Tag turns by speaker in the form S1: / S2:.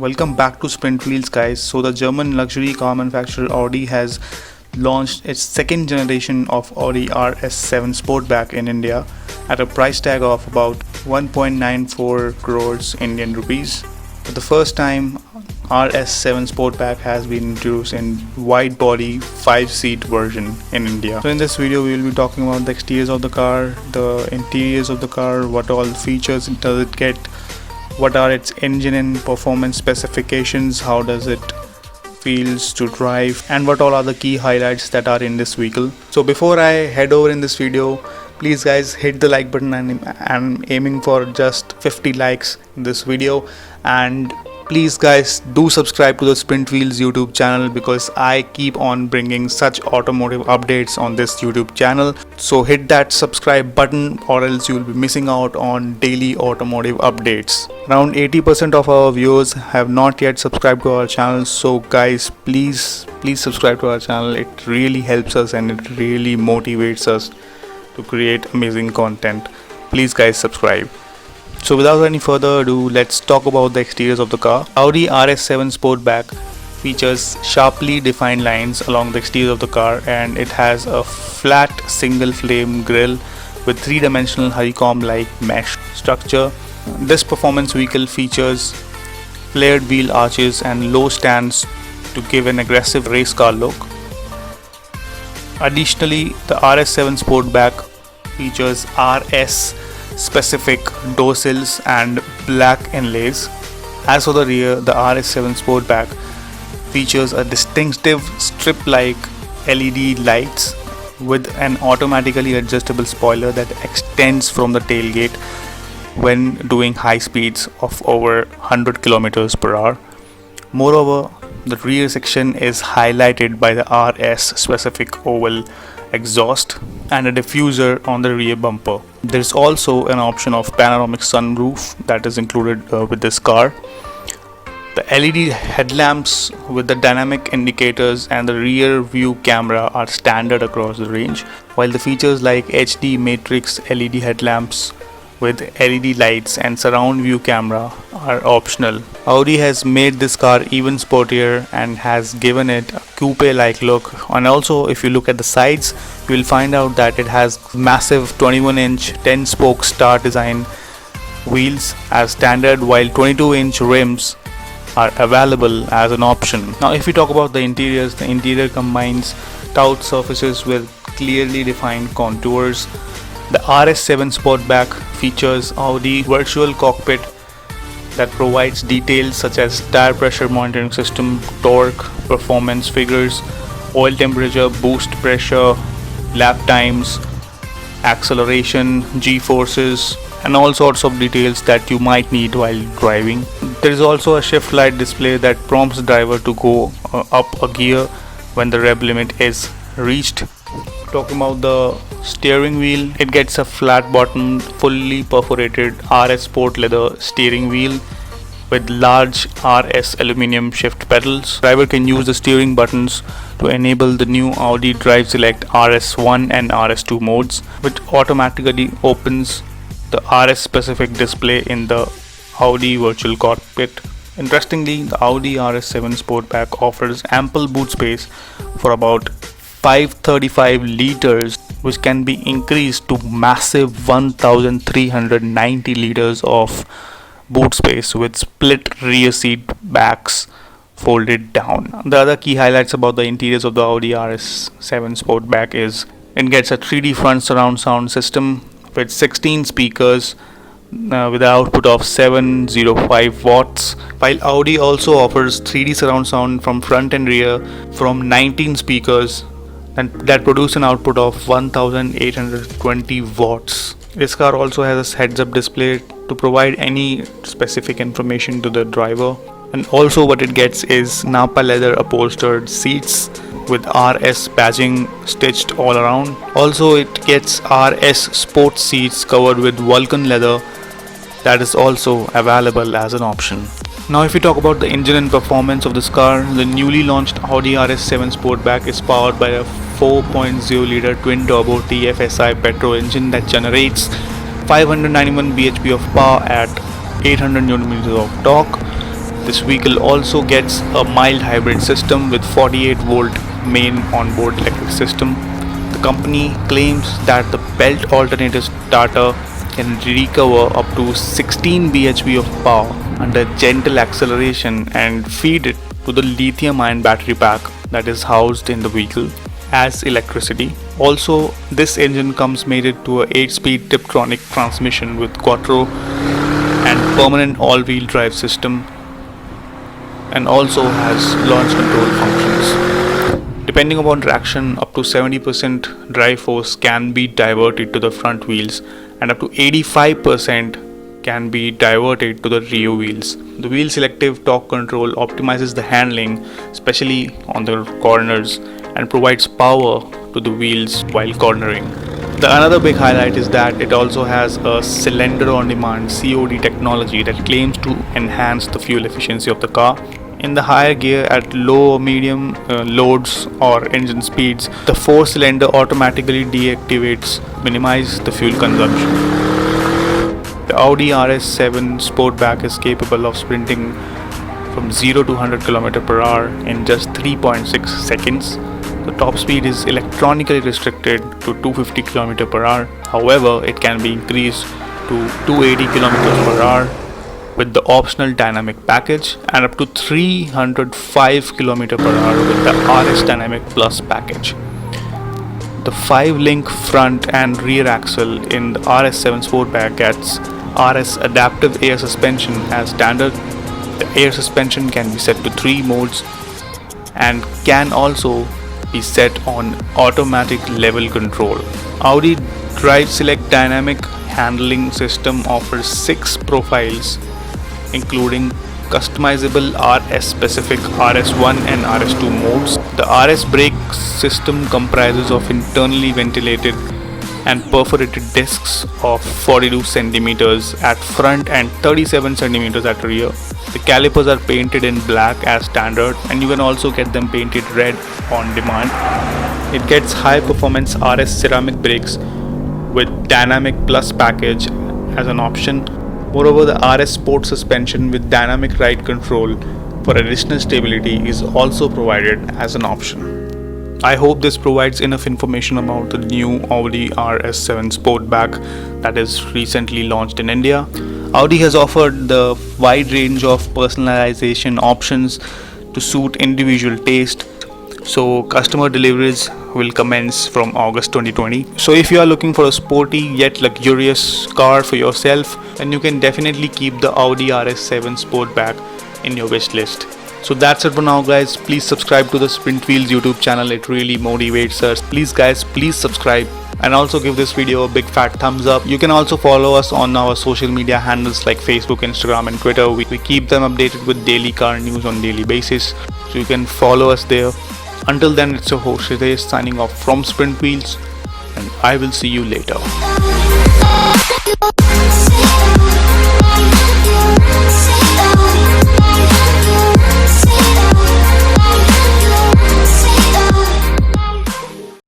S1: Welcome back to Sprint Wheels, guys. So the German luxury car manufacturer Audi has launched its second generation of Audi RS7 Sportback in India at a price tag of about 1.94 crores Indian rupees. For the first time, RS7 Sportback has been introduced in wide body 5-seat version in India. So in this video we will be talking about the exteriors of the car, the interiors of the car, what all features does it get, what are its engine and performance specifications, how does it feels to drive, and what all are the key highlights that are in this vehicle. So before I head over in this video, please guys hit the like button, and I'm aiming for just 50 likes in this video. And please guys do subscribe to the Sprint Wheels YouTube channel because I keep on bringing such automotive updates on this YouTube channel. So hit that subscribe button or else you will be missing out on daily automotive updates. Around 80% of our viewers have not yet subscribed to our channel, so guys please subscribe to our channel. It really helps us and it really motivates us to create amazing content. Please guys subscribe. So without any further ado, let's talk about the exteriors of the car. Audi RS7 Sportback features sharply defined lines along the exterior of the car, and it has a flat single flame grille with three-dimensional honeycomb-like mesh structure. This performance vehicle features flared wheel arches and low stands to give an aggressive race car look. Additionally, the RS7 Sportback features RS specific door sills and black inlays. As for the rear, the RS7 Sportback features a distinctive strip-like LED lights with an automatically adjustable spoiler that extends from the tailgate when doing high speeds of over 100 km per hour. Moreover, the rear section is highlighted by the RS specific oval exhaust and a diffuser on the rear bumper. There is also an option of panoramic sunroof that is included with this car. The LED headlamps with the dynamic indicators and the rear view camera are standard across the range, while the features like HD matrix LED headlamps with LED lights and surround view camera are optional. Audi has made this car even sportier and has given it a coupe-like look. And also, if you look at the sides, you will find out that it has massive 21-inch 10-spoke star design wheels as standard, while 22-inch rims are available as an option. Now if we talk about the interiors, the interior combines taut surfaces with clearly defined contours. The RS7 Sportback features Audi Virtual Cockpit that provides details such as tire pressure monitoring system, torque, performance figures, oil temperature, boost pressure, lap times, acceleration, G-forces, and all sorts of details that you might need while driving. There is also a shift light display that prompts the driver to go up a gear when the rev limit is reached. Talking about the steering wheel, it gets a flat bottom, fully perforated RS Sport leather steering wheel with large RS aluminum shift pedals. Driver can use the steering buttons to enable the new Audi Drive Select RS1 and RS2 modes, which automatically opens the RS specific display in the Audi Virtual Cockpit. Interestingly, the Audi RS7 Sportback offers ample boot space for about 535 liters, which can be increased to massive 1390 liters of boot space with split rear seat backs folded down. The other key highlights about the interiors of the Audi RS7 Sportback is it gets a 3D front surround sound system with 16 speakers with an output of 705 watts, while Audi also offers 3D surround sound from front and rear from 19 speakers and that produce an output of 1820 watts. This car also has a heads-up display to provide any specific information to the driver, and also what it gets is Napa leather upholstered seats with RS badging stitched all around. Also it gets RS sports seats covered with Vulcan leather that is also available as an option. Now if we talk about the engine and performance of this car, the newly launched Audi RS7 Sportback is powered by a 4.0 liter twin turbo TFSI petrol engine that generates 591 bhp of power at 800 Nm of torque. This vehicle also gets a mild hybrid system with 48 volt main onboard electric system. The company claims that the belt alternator starter can recover up to 16 bhp of power under gentle acceleration and feed it to the lithium-ion battery pack that is housed in the vehicle as electricity. Also, this engine comes mated to a 8-speed Tiptronic transmission with quattro and permanent all-wheel drive system, and also has launch control functions. Depending upon traction, up to 70% drive force can be diverted to the front wheels and up to 85% can be diverted to the rear wheels. The wheel selective torque control optimizes the handling, especially on the corners, and provides power to the wheels while cornering. The another big highlight is that it also has a cylinder on demand COD technology that claims to enhance the fuel efficiency of the car. In the higher gear at low or medium loads or engine speeds, the 4-cylinder automatically deactivates, minimize the fuel consumption. The Audi RS7 Sportback is capable of sprinting from 0 to 100 km per hour in just 3.6 seconds. The top speed is electronically restricted to 250 km per hour. However, it can be increased to 280 km per hour with the optional dynamic package, and up to 305 km per hour with the RS Dynamic Plus package. The 5-link front and rear axle in the RS7 Sportback gets RS Adaptive Air Suspension as standard. The air suspension can be set to 3 modes and can also be set on automatic level control. Audi Drive Select Dynamic Handling System offers 6 profiles, including customizable RS specific RS1 and RS2 modes. The RS brake system comprises of internally ventilated and perforated discs of 42 centimeters at front and 37 centimeters at rear. The calipers are painted in black as standard, and you can also get them painted red on demand. It gets high performance RS ceramic brakes with Dynamic Plus package as an option. Moreover, the RS Sport suspension with dynamic ride control for additional stability is also provided as an option. I hope this provides enough information about the new Audi RS7 Sportback that is recently launched in India. Audi has offered the wide range of personalization options to suit individual taste. So customer deliveries will commence from August 2020. So if you are looking for a sporty yet luxurious car for yourself, then you can definitely keep the Audi RS7 Sportback in your wish list. So that's it for now, guys. Please subscribe to the Sprint Wheels YouTube channel. It really motivates us. Please guys, please subscribe and also give this video a big fat thumbs up. You can also follow us on our social media handles like Facebook, Instagram and Twitter. We keep them updated with daily car news on daily basis, so you can follow us there. Until then, it's your host Hitesh signing off from Sprint Wheels, and I will see you later.